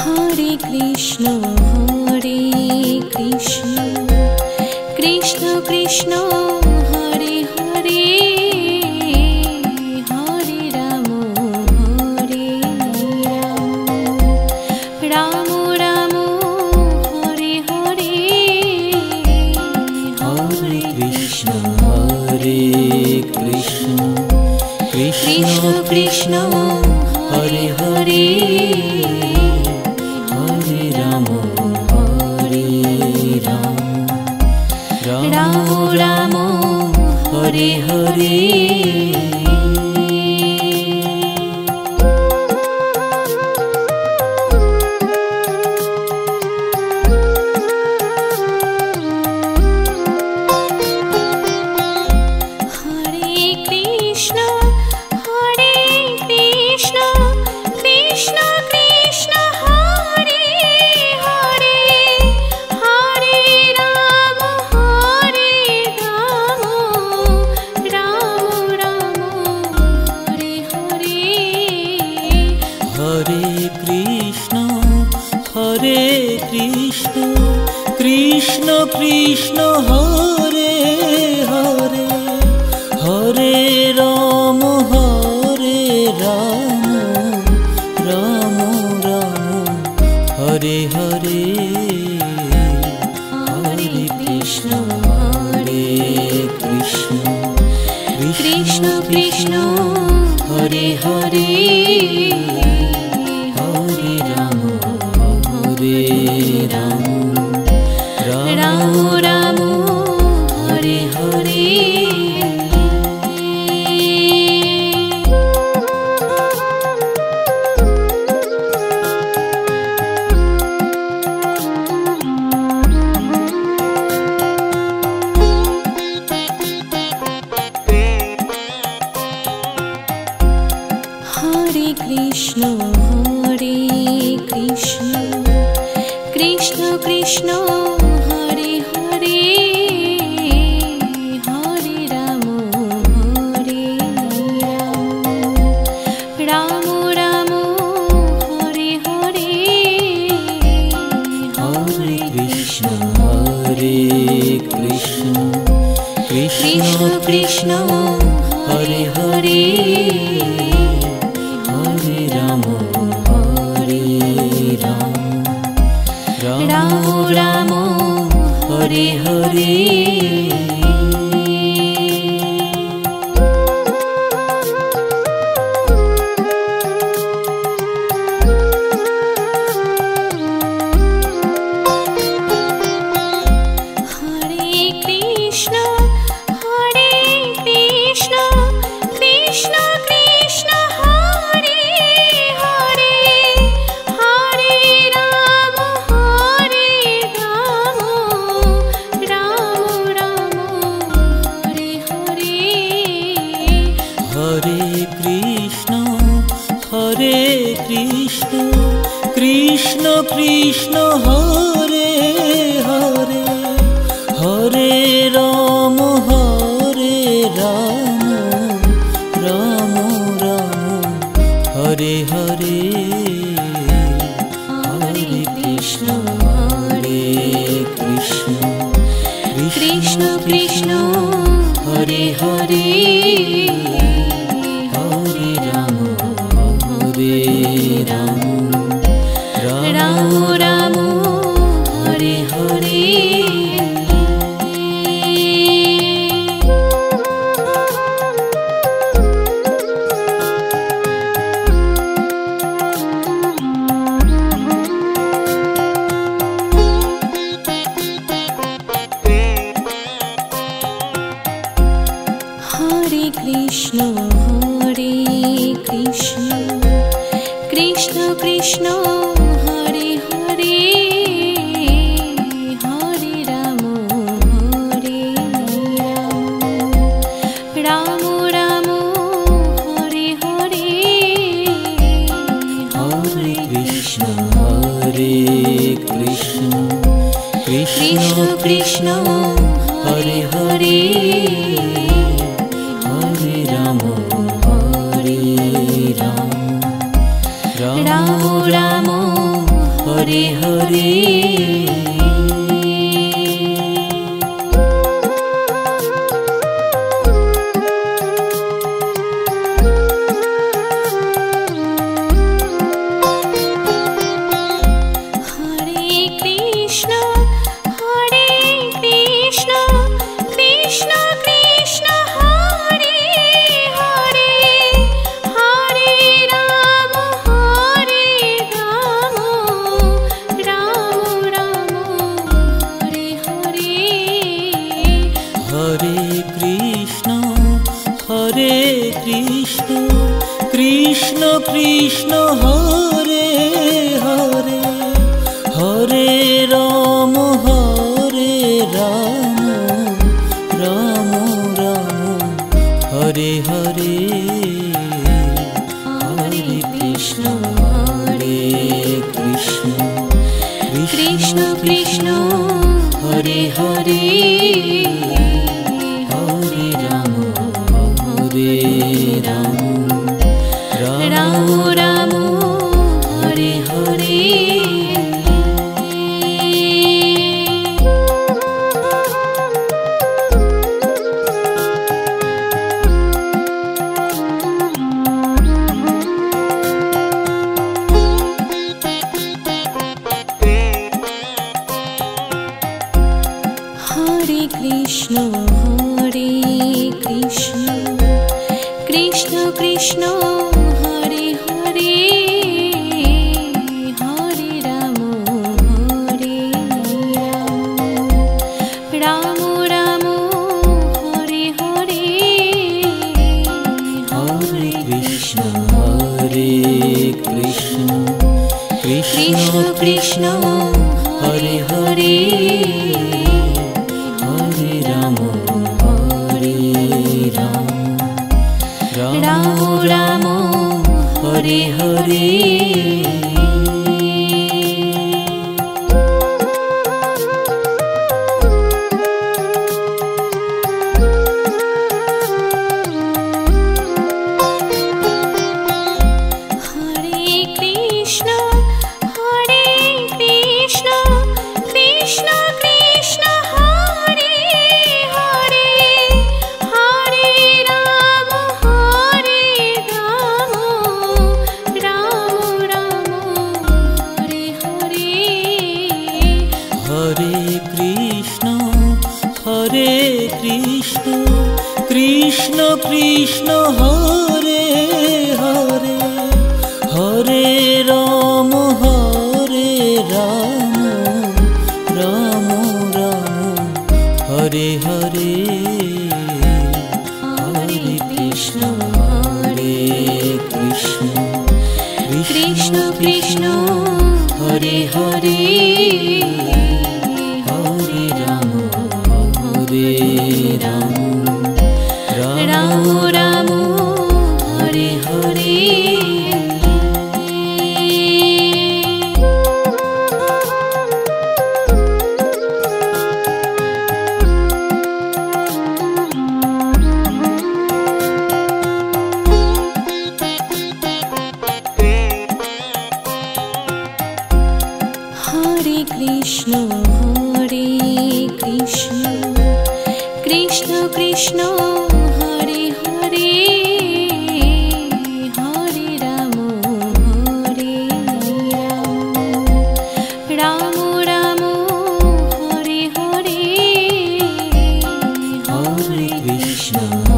Hare Krishna, Krishna Krishna, Hare Hare, Hare Rama, Rama Rama, Hare Hare, Hare Krishna, Krishna Krishna, Hare Hare, Hare Rama, Rama Rama, Hare Hare. Krishna Krishna, Hare Hare, Hare Rama, Rama Rama, Hare Hare, Hare Krishna, Krishna Krishna, Hare Hare, Hare Rama, Rama Rama, Hare Hare. Hare Krishna, Krishna Krishna, Hare Hare, Hare Rama, Rama Rama, Hare Hare, Hare Krishna, Krishna Krishna, Hare Hare, Hare Rama, Rama Rama, Hare Hare. Krishna Krishna, Hare Hare, Hare Rama, Rama Rama, Hare Hare, Hare Krishna, Krishna Krishna, Hare Hare, Hare Rama, Rama Rama, Hare Hare. Hare Krishna, Krishna Krishna, Hare Hare, Hare Rama, Rama Rama, Hare Hare, Hare Krishna, Krishna Krishna, Hare Hare, Hare Rama, Rama Rama, Hare Hare Krishna Krishna Hare Hare Hare Ram Ram Ram Hare Hare Hare Krishna Krishna Krishna Hare Hare Hare Ram Ram Ram Hare Hare Hare Krishna Krishna Krishna Hare Hare Hare Ram Ram Ram Hare Hare Hare Krishna Krishna Krishna Hare Hare Hare Ram Ram Ram Hare Hare Krishna Krishna Hare Hare Hare Ram Ram Ram Hare Hare Hare Krishna Krishna Krishna Hare Hare Hare Ram Ram Ram Hare Hare Hare Krishna Krishna Krishna Hare Hare Hare Ram Ram Ram Hare Hare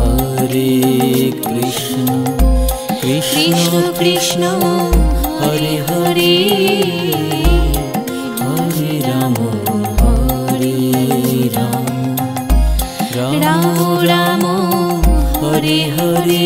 Hare Krishna Krishna Krishna Hare Hare Hare Ram Ram Ram Hare Hare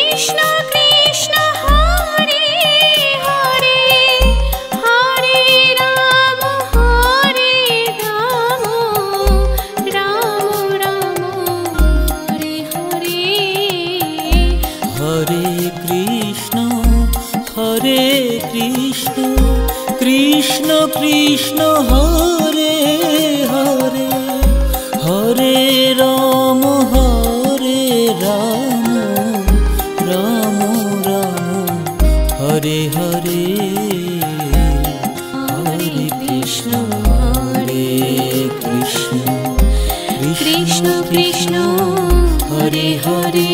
Krishna Krishna Krishna Hare Hare Hare Ram Ram Ram Hare Hare Hare Krishna Krishna Krishna Hare Hare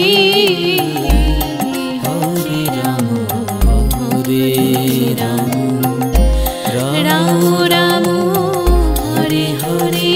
Hare Ram Ram Ram Hare Hare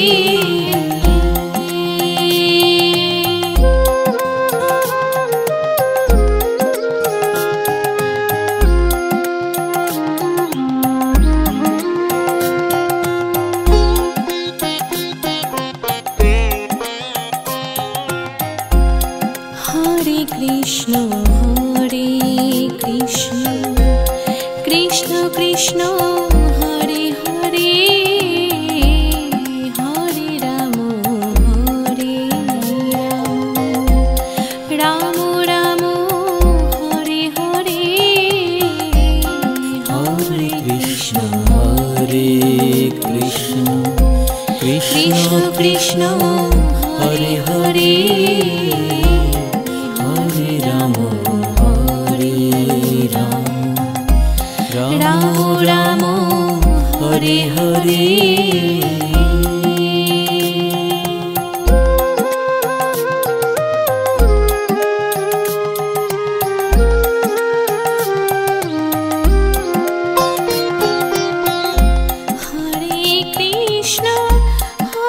Krishna Krishna Hare Hare Hare Ram Ram Ram Hare Hare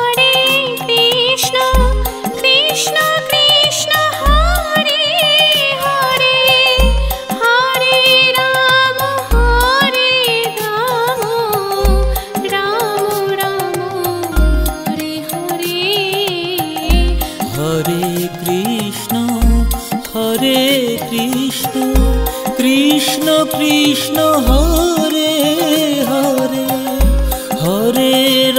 Hare Krishna Krishna Krishna Hare Hare Hare Ram Ram Ram Hare Hare Krishna Krishna Hare Hare Hare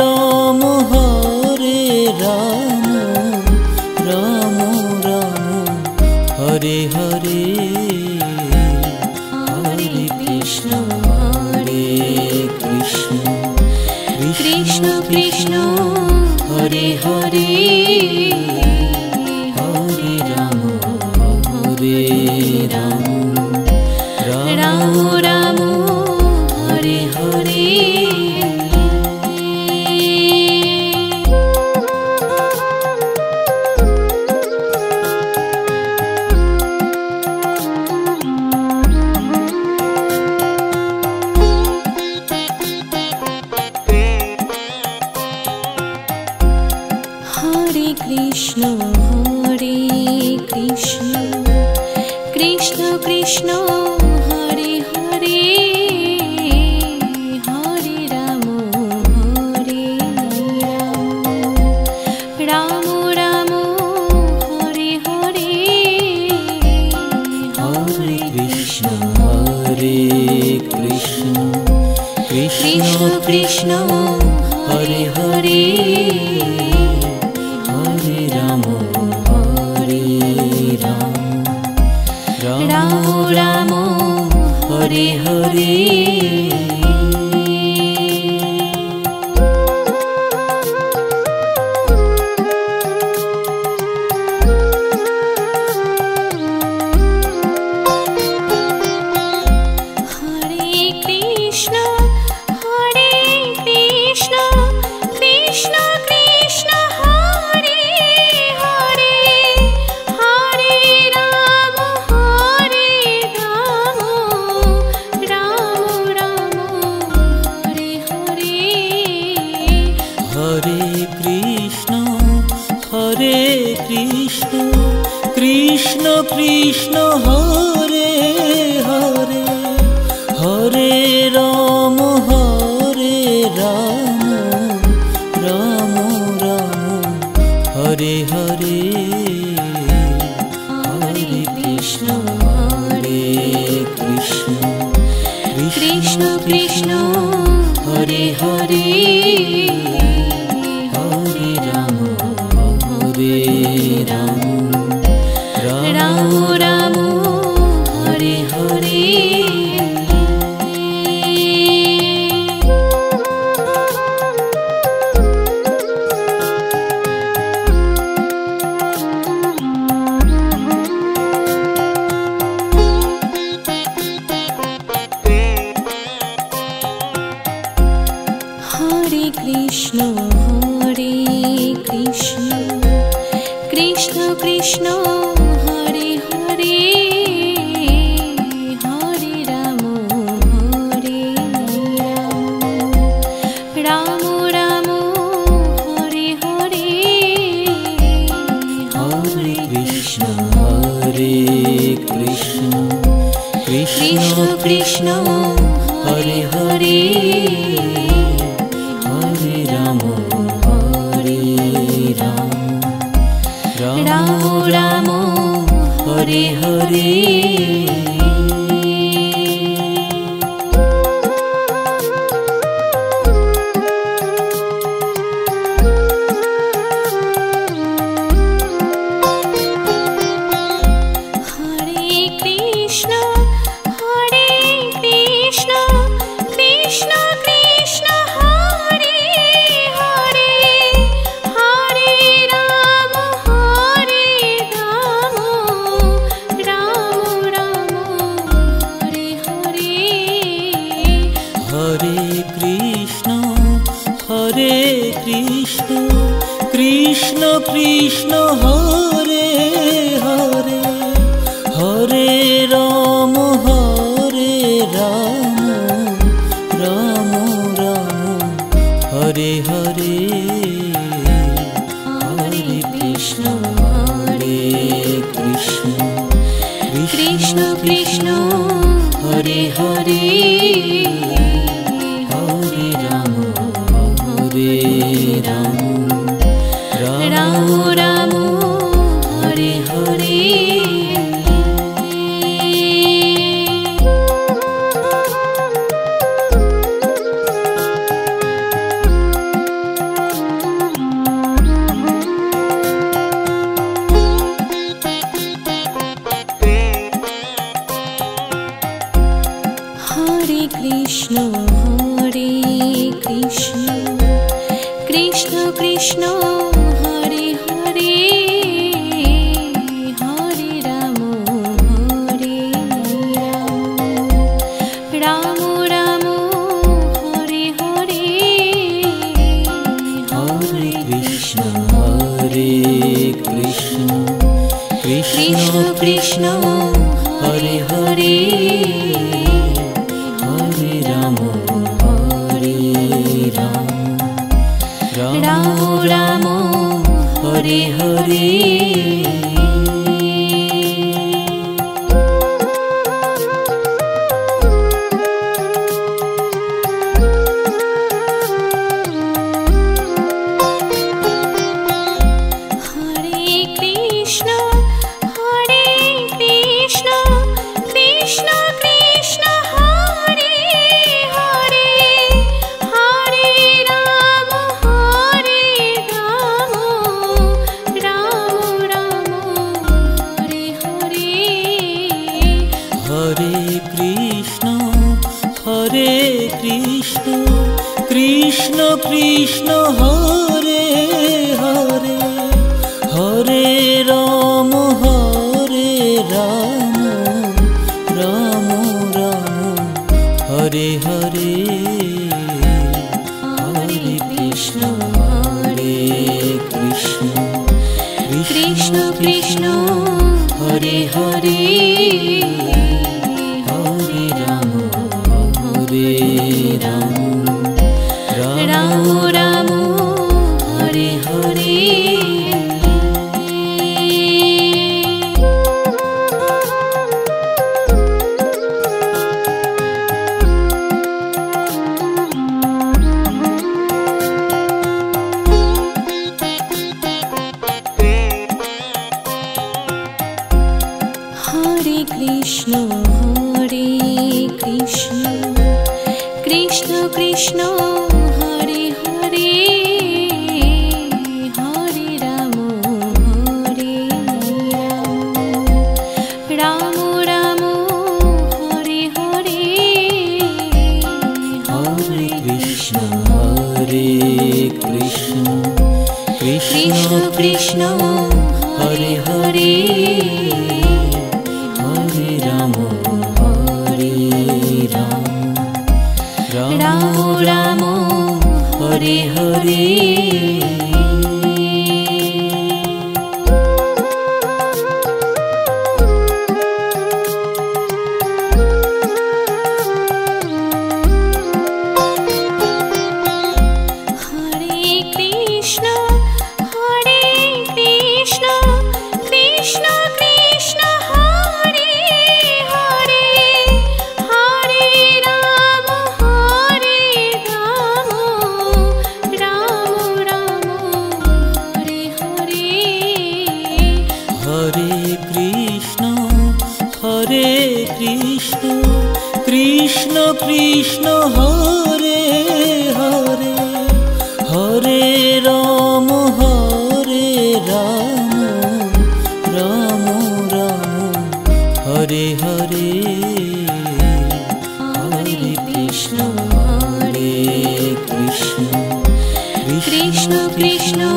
Ram Ram Ram Hare Hare Hare Krishna Krishna Krishna Hare Hare Hare Ram Ram Ram Hare Hare Hare Krishna Krishna Krishna Hare Hare Hare Ram Ram Ram Hare Hare Hare Krishna Krishna Krishna Hare Hare Hare Ram Ram Ram Hare Hare Krishna Krishna Hare Hare Hare Ram Ram Ram Hare Hare Hare Krishna Krishna Krishna Hare Hare Hare Ram Ram Ram Hare Hare Krishna Krishna Hare Hare Hare Ram Hare Ram Ram Ram Hare Hare Krishna Krishna Hare Hare Hare Ram Ram Ram Hare Hare Hare Krishna Krishna Krishna Hare Hare Hare Ram Ram Ram Hare Hare Hare Krishna Krishna Krishna Hare Hare Hare Ram Ram Ram Hare Hare Hare Krishna Krishna Krishna Hare Hare Hare Ram Ram Ram Hare Hare Krishna Krishna Hare Hare Hare Ram Ram Ram Hare Hare Hare Krishna Krishna Krishna Hare Hare Hare Ram Ram Ram Hare Hare Hare Krishna Krishna Krishna Hare Hare Hare Ram Ram Ram Hare Hare Hare Krishna Krishna Krishna Hare Hare Hare Ram Ram Ram Hare Hare Krishna Krishna Hare Hare Hare Krishna Krishna Krishna Hare Hare Hare Ram Ram Ram Hare Hare Hare Krishna Krishna Krishna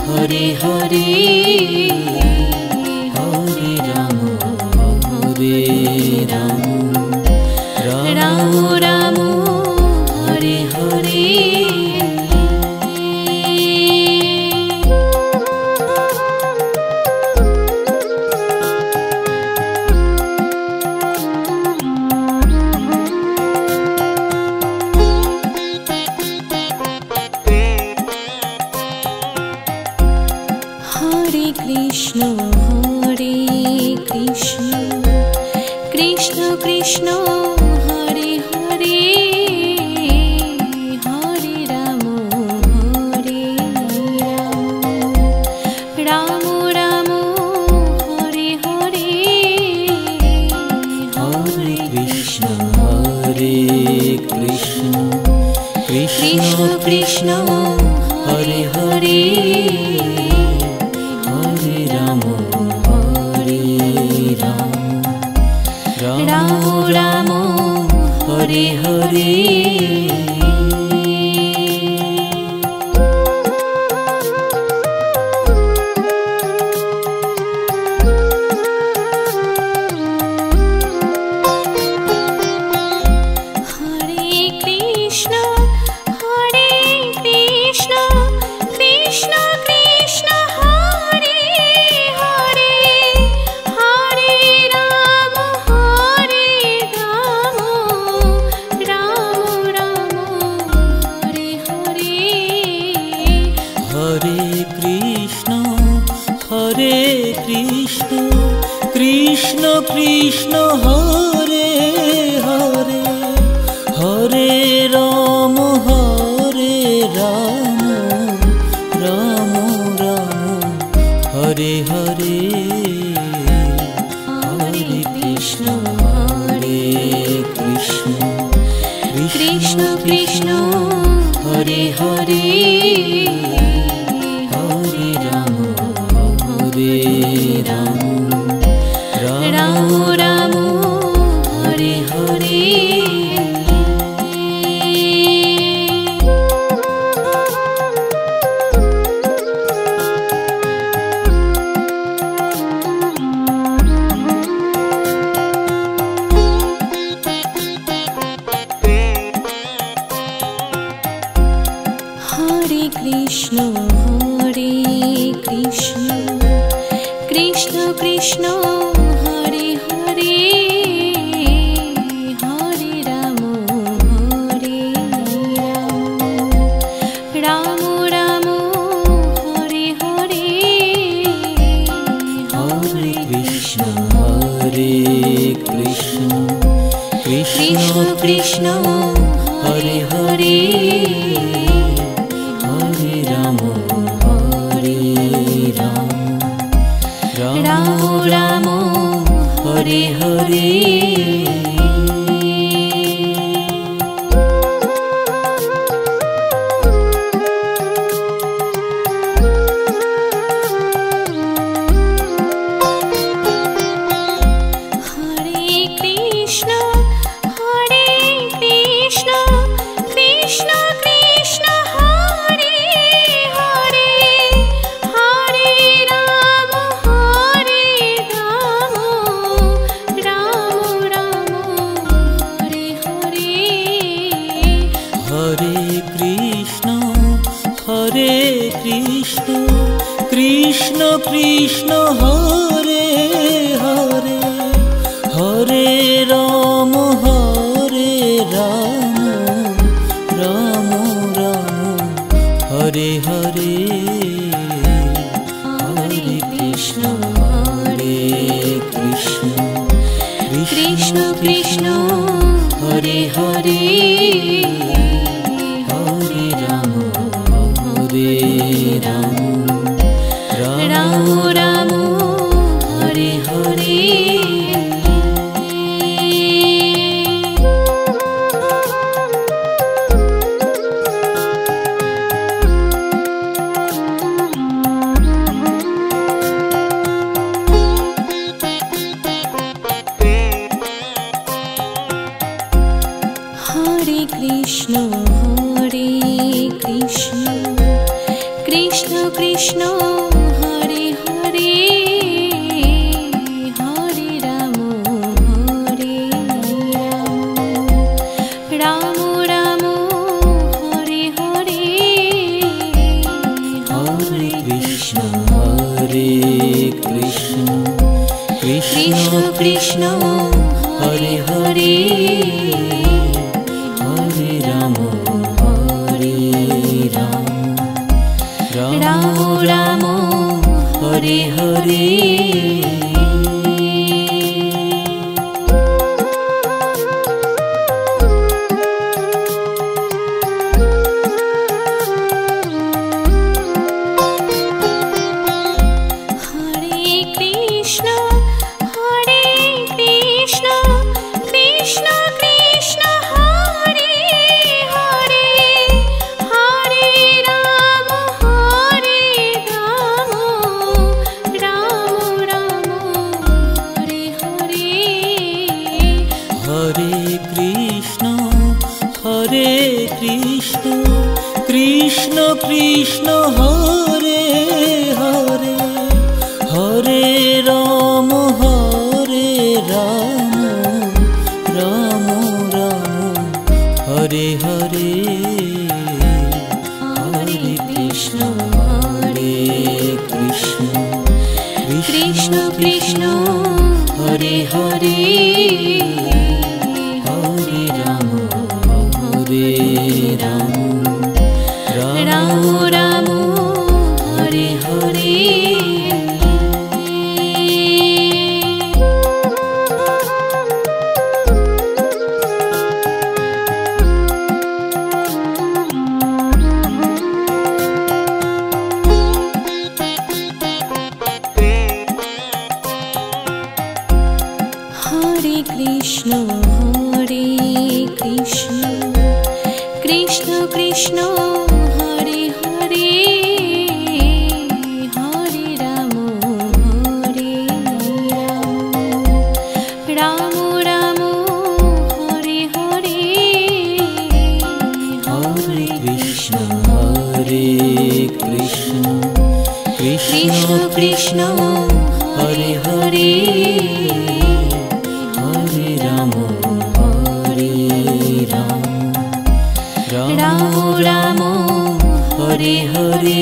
Hare Hare Hare Ram Ram Ram Hare Hare Krishna Krishna Krishna Hare Hare Hare Ram Ram Ram Hare Hare Hare Krishna Krishna Krishna Hare Hare Ram Ram Hare Hare Krishna Krishna Hare Hare Hare Ram Ram Ram Hare Hare Hare Krishna Krishna Krishna Hare Hare Hare Ram Ram Ram Hare Hare Hare Krishna Krishna Krishna Hare Hare Hare Ram Ram Ram Hare Hare Hare Krishna Krishna Krishna Hare Hare Hare Ram Ram Ram Hare Hare Krishna Krishna Hare Hare Hare Ram Ram Ram Hare Hare Hare Krishna Krishna Krishna Hare Hare Hare Ram Ram Ram Hare Hare Krishna Hare Krishna Krishna Krishna Hare Hare Hare Ram Hare Ram Ram Ram Hare Hare Hare Krishna Hare Krishna Krishna Krishna Hare Hare Hare Ram Ram Ram Hare Hare Krishna Krishna Hare Hare Hare Ram Ram Ram Hare Hare Hare Krishna Hare Krishna Krishna Krishna Hare Hare Hare Ram Ram Ram Hare Hare Hare Krishna Hare Krishna Krishna Krishna Hare Hare Hare Ram Ram Ram Hare Hare Hare Krishna Hare Krishna Krishna Krishna Hare Hare Hare Ram Ram Ram Hare Hare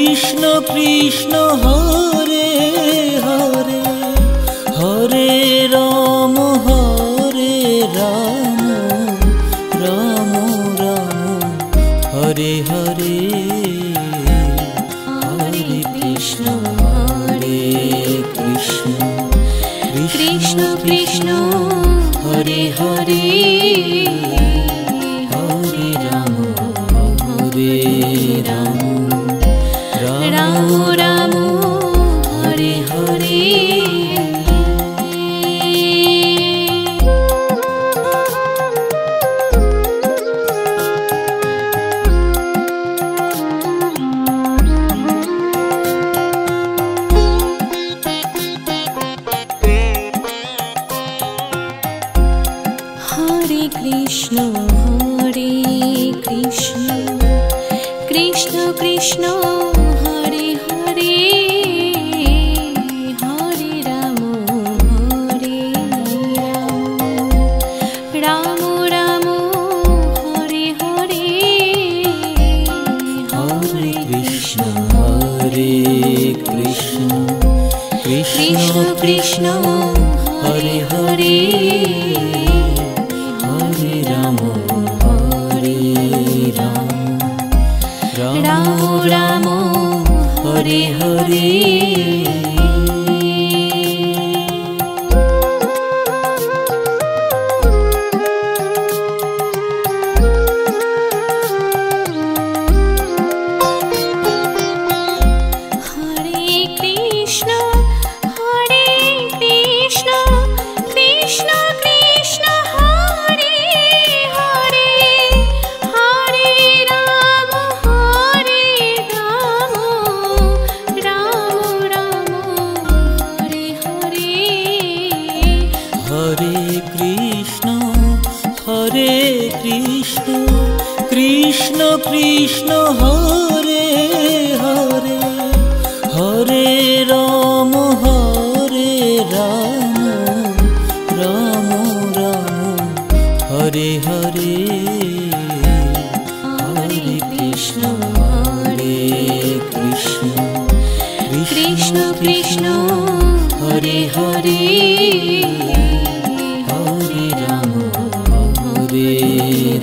Krishna Krishna Hare Hare Hare Ram Ram Ram Hare Hare Hare Krishna Hare Krishna Krishna Krishna Hare Hare Hare Ram Ram Ram Hare Hare Hare Krishna Hare Krishna Krishna Krishna Hare Hare Hare Ram Ram Ram Hare Hare Hare Krishna Hare Krishna Krishna Krishna Hare Hare Hare Ram Ram Ram Hare Hare Hare Krishna Krishna Hare Hare Hare Ram Ram Ram Hare Hare Hare Krishna Krishna Krishna Hare Hare Hare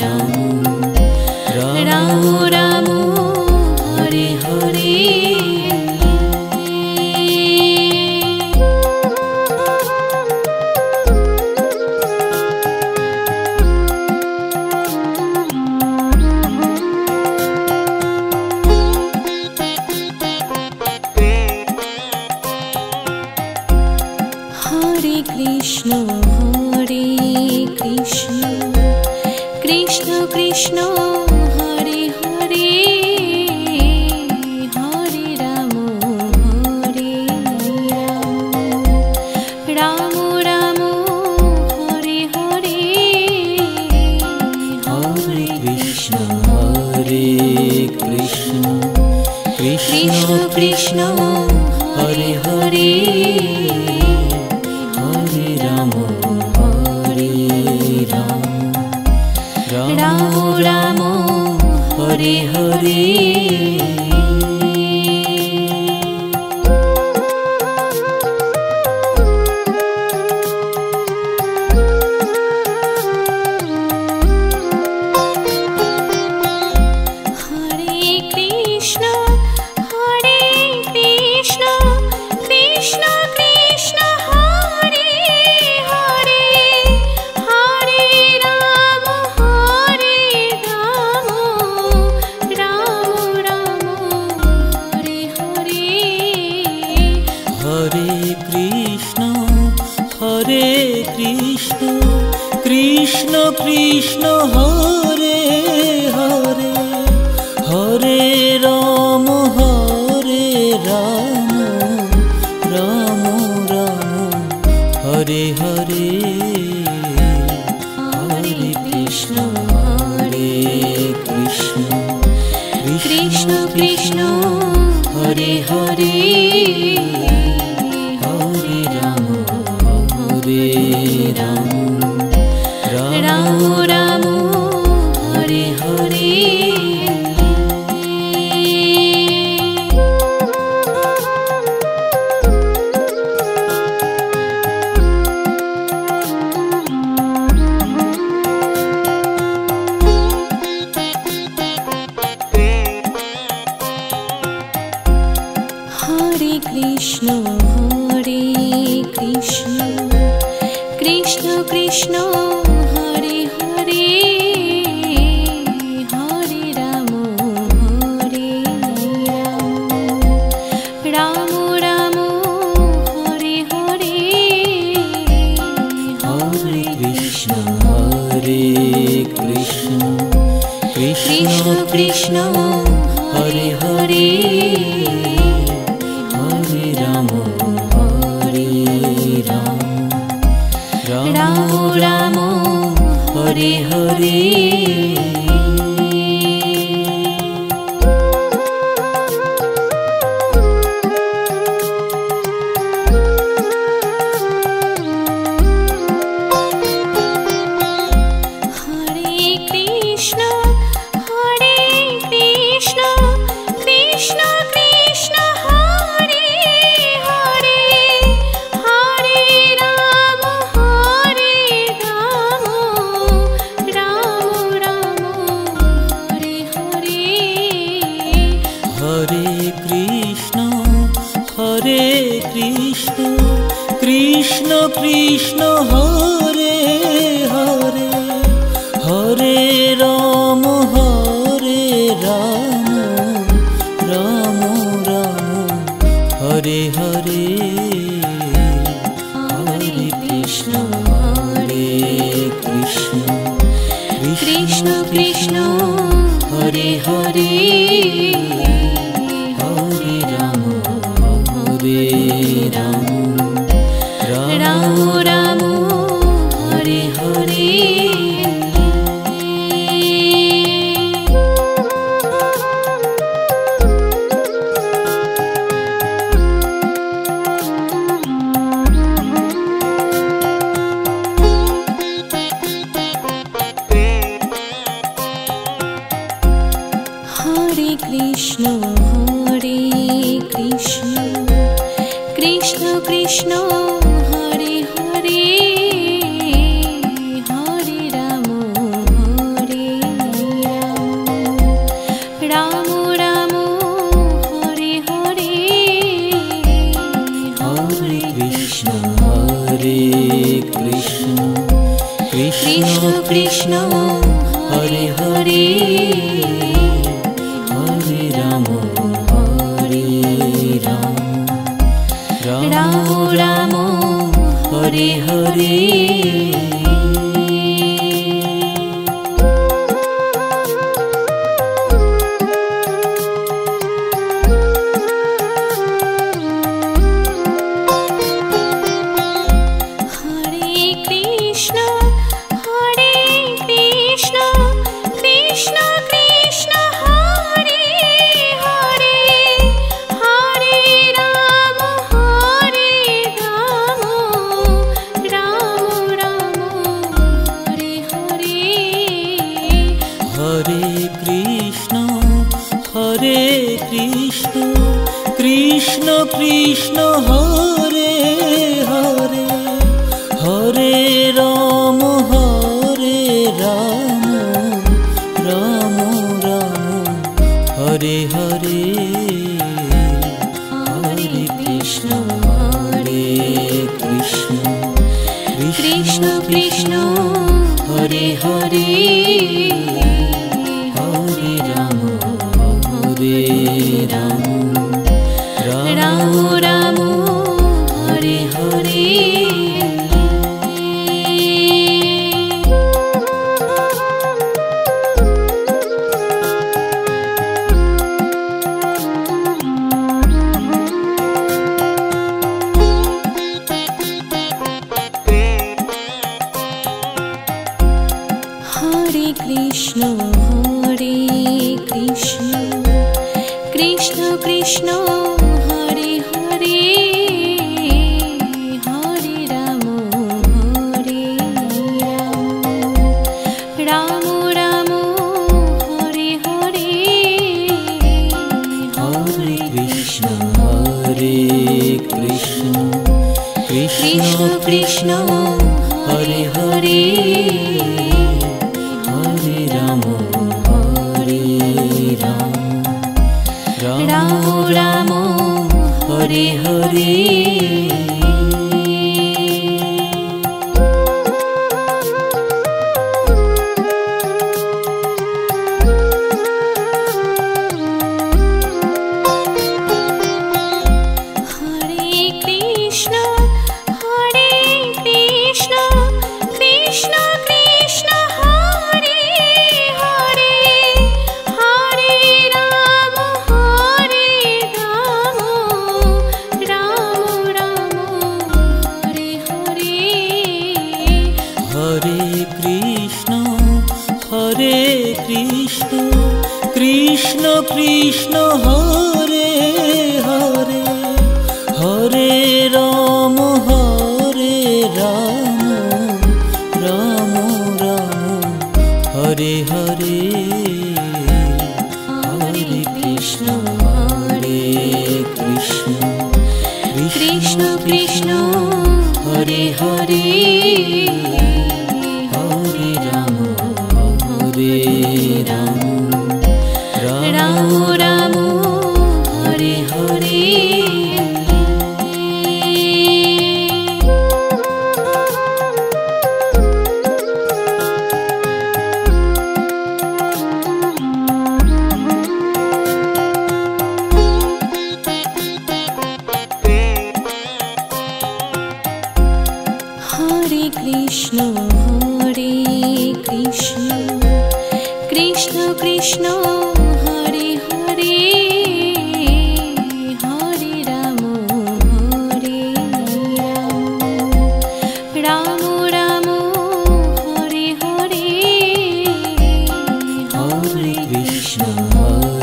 Ram Ram Ram Hare Hare Hare Krishna Krishna Krishna Hare Hare Hare Ram Ram Ram Hare Hare Hare Krishna Krishna Krishna Hare Hare Hare Ram Ram Ram Hare Hare Krishna Krishna Hare Hare Hare Ram Ram Ram Hare Hare Hare Krishna Krishna Krishna Hare Hare Hare Ram Ram Ram Hare Hare Hare Krishna Krishna Krishna Hare Hare Hare Ram Ram Ram Hare Hare Hare Krishna Krishna Krishna Hare Hare Hare Ram Ram Ram Hare Hare Ram Krishna Krishna Krishna Hare Hare Hare Ram Ram Ram Hare Hare Hare Krishna Hare Krishna Krishna Krishna Hare Hare Hare Ram Ram Ram Hare Hare Krishna Hare Krishna Krishna Krishna Hare Hare Hare Rama Hare Rama Rama Hare Hare Hare Krishna Hare Krishna Krishna Krishna Hare Hare Rama Rama Hare Hare Krishna Krishna Hare Hare Hare Ram Ram Ram Hare Hare Hare Krishna Krishna Krishna Hare Hare Hare Ram Rama Rama Hare Hare Hare Krishna Hare Krishna Krishna Krishna Hare Hare Hare Rama Rama Rama Hare Hare Hare Krishna Hare Krishna Krishna Krishna Hare Hare Hare Rama Rama Rama Hare Hare Krishna Krishna Hare Hare Hare Ram Ram Ram Hare Hare Hare Krishna Krishna Krishna Hare Hare Hare Rama Rama Rama Hare Hare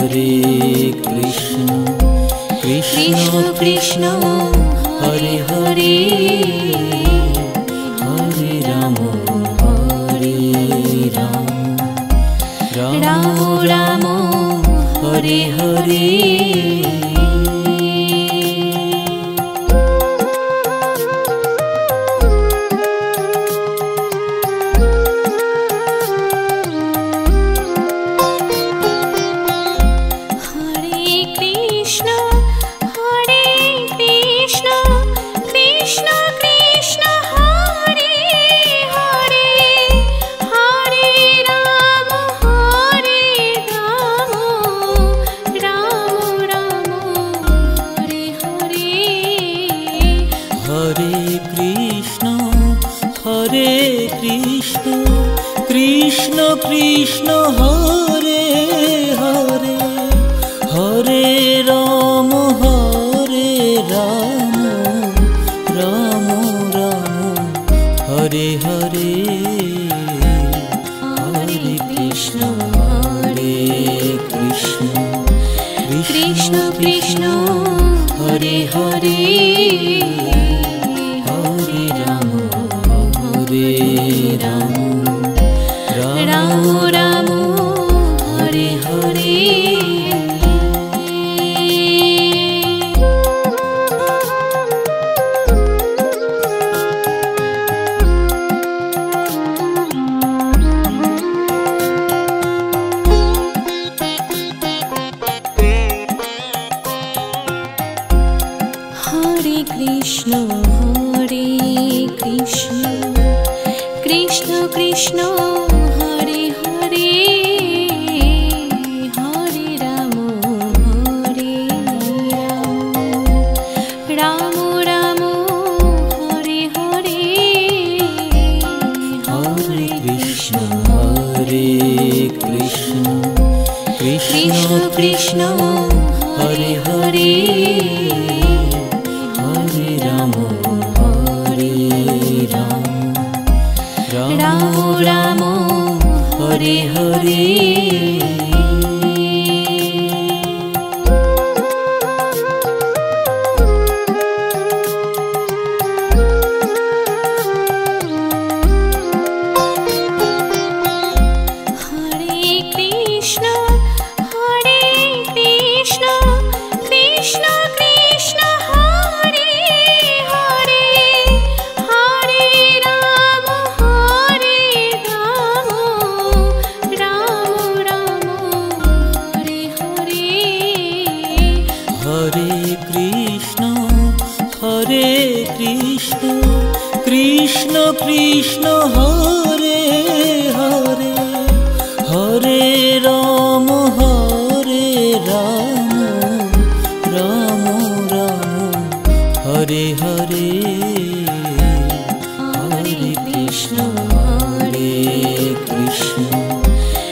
Hare Krishna Krishna Krishna Hare Hare Hare Ram Ram Ram Hare Hare Krishna Krishna Hare Hare Hare Ram Ram Ram Hare Hare Hare Krishna Krishna Krishna Hare Hare Hare Ram Ram Ram Hare Hare Hare Krishna Krishna Krishna Hare Hare Hare Ram Ram Ram Hare Hare Hare Krishna Krishna Krishna Hare Hare Hare Ram Ram Ram Hare Hare Krishna Krishna Hare Hare Hare Ram Ram Ram Hare Hare Hare Krishna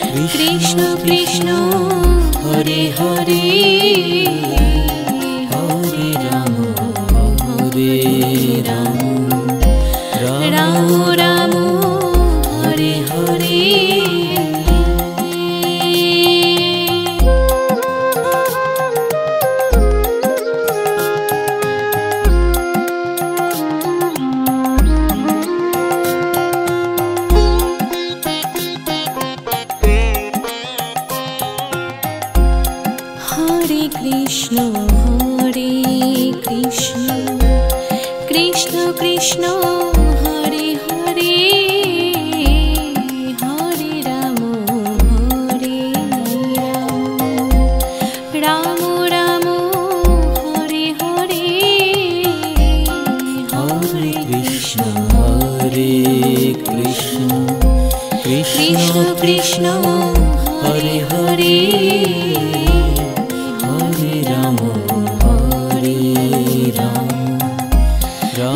Krishna Krishna Hare Hare Hare Ram Ram Ram Hare Hare Hare Krishna Krishna Krishna Hare Hare Hare Ram Ram Ram Hare Hare Hare Krishna Krishna Krishna Hare Hare Hare Ram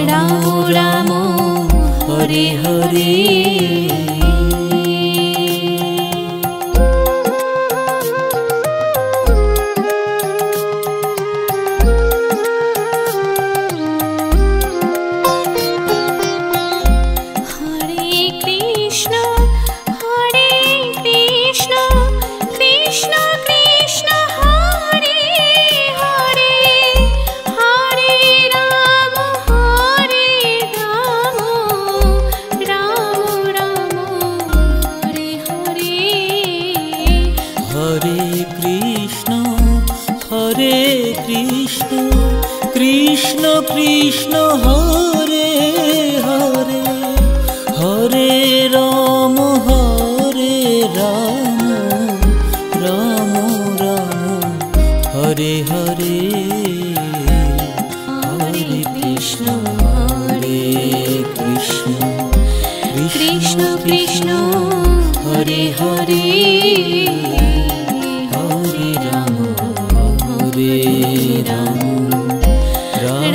Ram Ram Krishna Krishna Krishna Hare Hare Hare Ram Ram Ram Hare Hare Hare Krishna Hare Krishna Krishna Krishna Hare Hare Hare Ram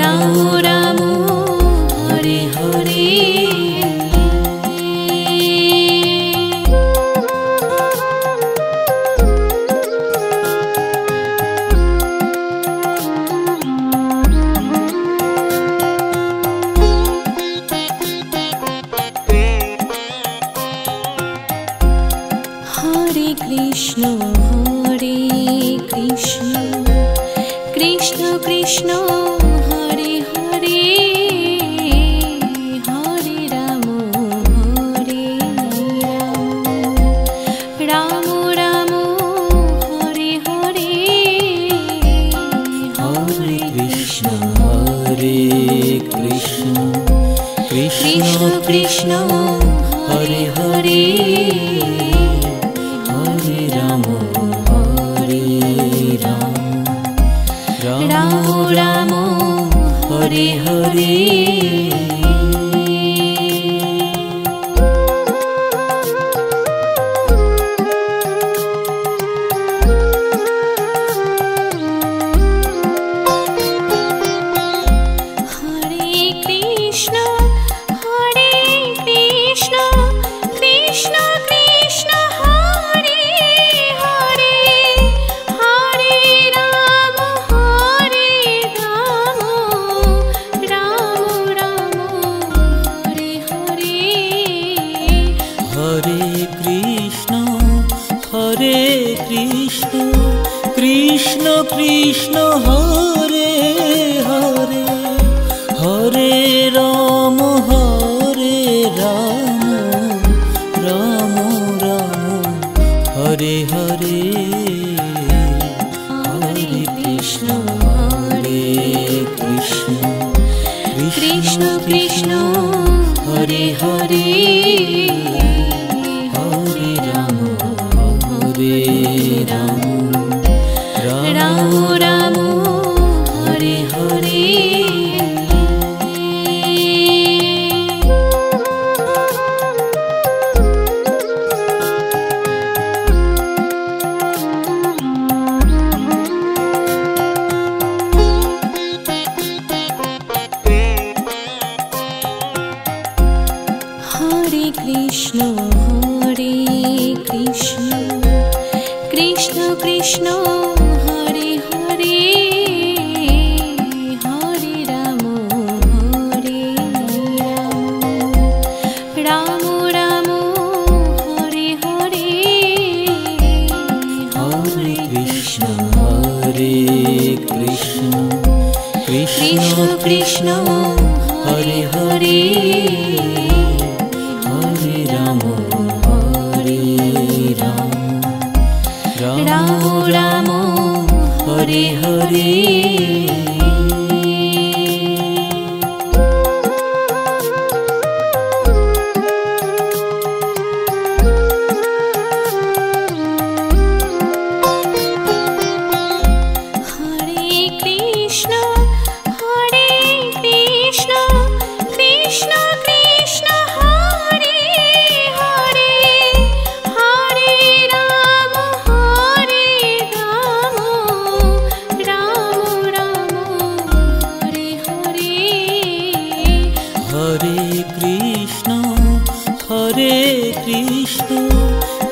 Ram Ram Hare Hare Krishna Hare Krishna Krishna Krishna Hare Hare Hare Ram Ram Ram Hare Hare Hare Krishna Hare Krishna Krishna Krishna Hare Hare Ram Ram Hare Hare Krishna Krishna Hare Hare Hare Ram Ram Ram Hare Hare Hare Krishna Hare Krishna Krishna Krishna Hare Hare Hare Ram Ram Ram Hare Hare Hare Krishna Hare Krishna Krishna Krishna Hare Hare Hare Ram Ram Ram Hare Hare Hare Krishna Hare Krishna Krishna Krishna Hare Hare Hare Ram Ram Ram Hare Hare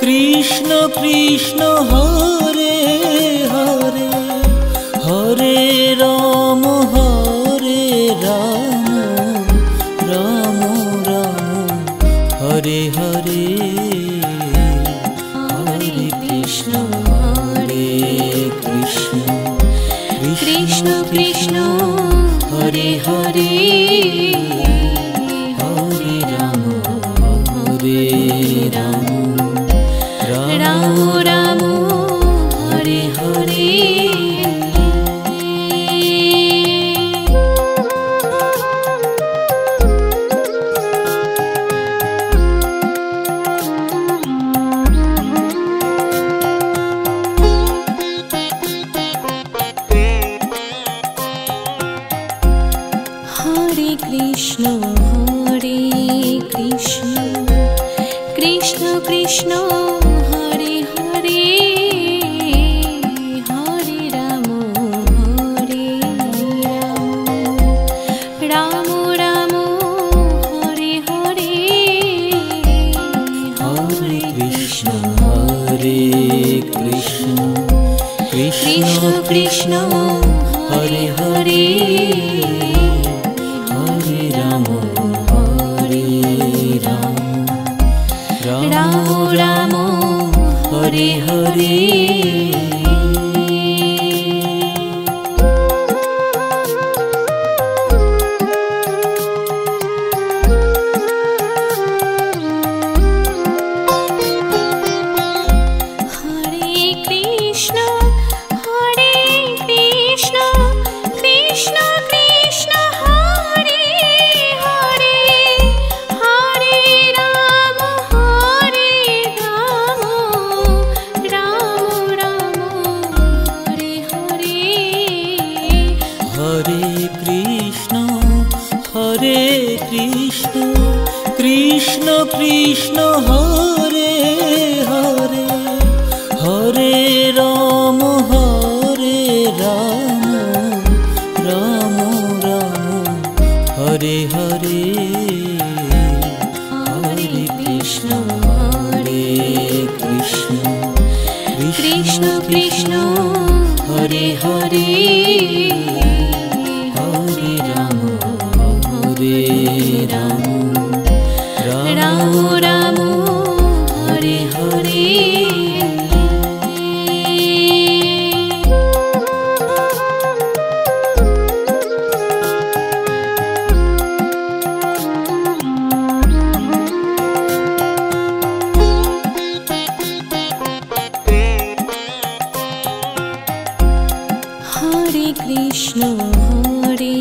Krishna Krishna Hare Hare Hare Ram Ram Ram Hare Hare Hare Krishna Hare Krishna Krishna Krishna Hare Hare Hare Ram Ram Ram Hare Hare Krishna Hare Krishna Krishna Krishna Hare Hare Hare Ram Hare Ram Ram Ram Hare Hare Hare Krishna Hare Krishna Krishna Krishna Hare Hare Hare Ram Ram Ram Hare Hare Krishna Krishna Hare Hare Hare Ram Ram Ram Hare Hare Hare Krishna Krishna Krishna Krishna Hare Hare Hare Ram Ram Ram Hare Hare Hare Krishna Hare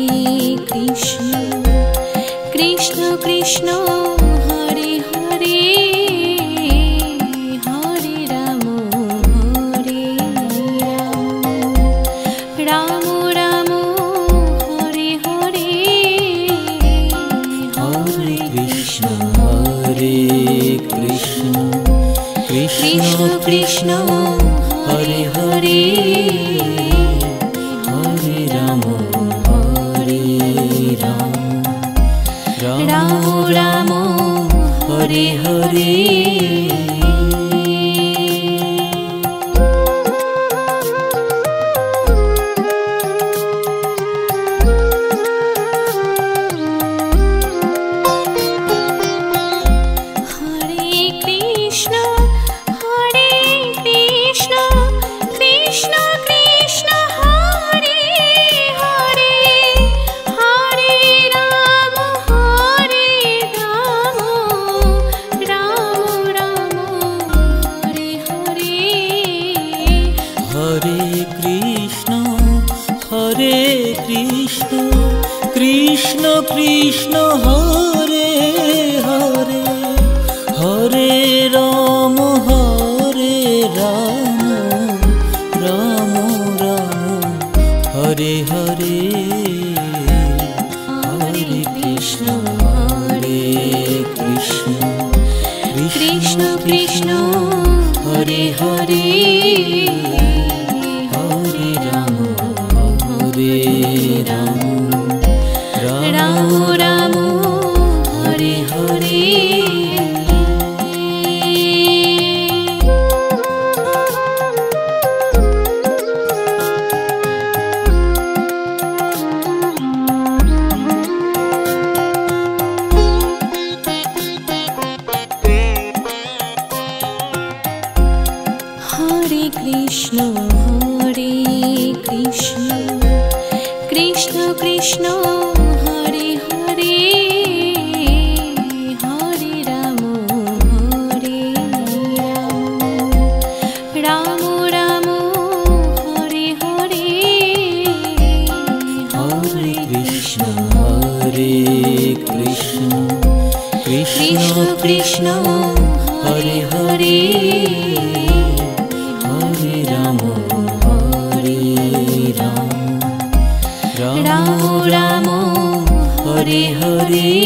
Krishna Krishna Krishna Hare Hare Hare Ram Ram Ram Hare Hare Hare Krishna Hare Krishna Krishna Krishna Hare Hare Hare Ram Ram Ram Hare Hare Krishna Krishna Hare Hare Hare Ram Ram Ram Hare Hare Hare Krishna Krishna Krishna Krishna Hare Hare Hare Ram Ram Ram Hare Hare Hare Krishna Hare Krishna Krishna Krishna Hare Hare Hare Ram Ram Ram Hare Hare Hare Krishna Hare Krishna Krishna Krishna Hare Hare Hare Ram Ram Ram Hare Hare Hare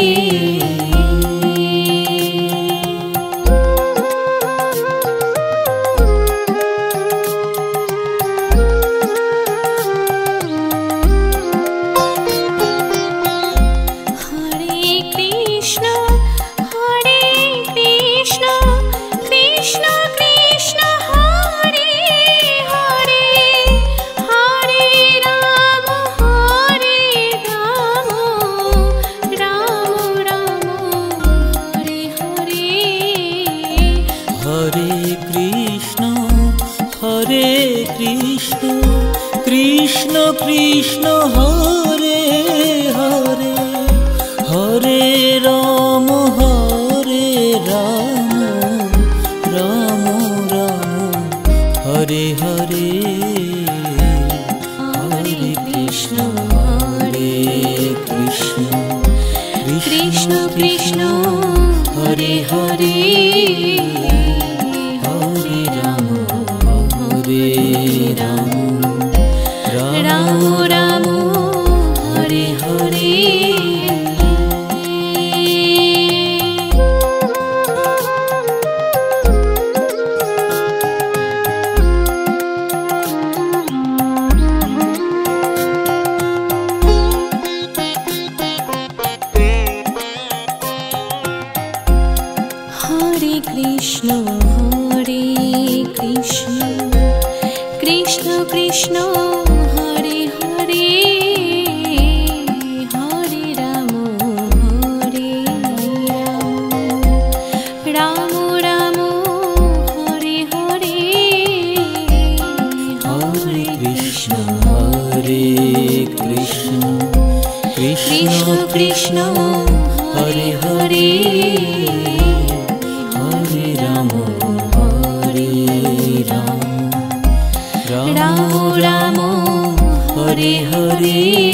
Krishna Krishna Hare Hare Hare Ram Ram Ram Hare Hare Hare Krishna Krishna Krishna Hare Hare Hare Ram Ram Ram Hare Hare Hare Krishna Krishna Krishna Hare Hare Hare Ram Ram Ram Hare Hare Hare Krishna Krishna Krishna Hare Hare Hare Ram Ram Ram Hare Hare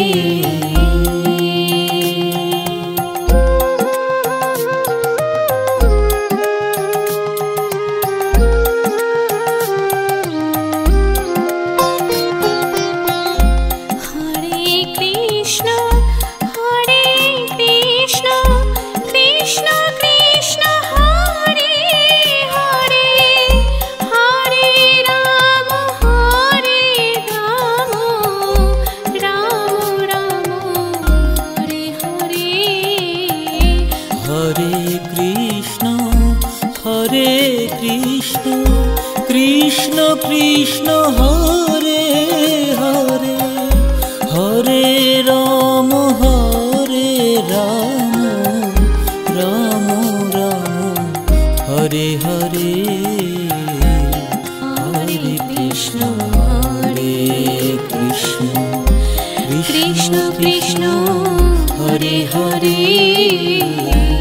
Krishna Krishna Hare Hare Hare Ram Ram Ram Hare Hare Hare Krishna Krishna Krishna Hare Hare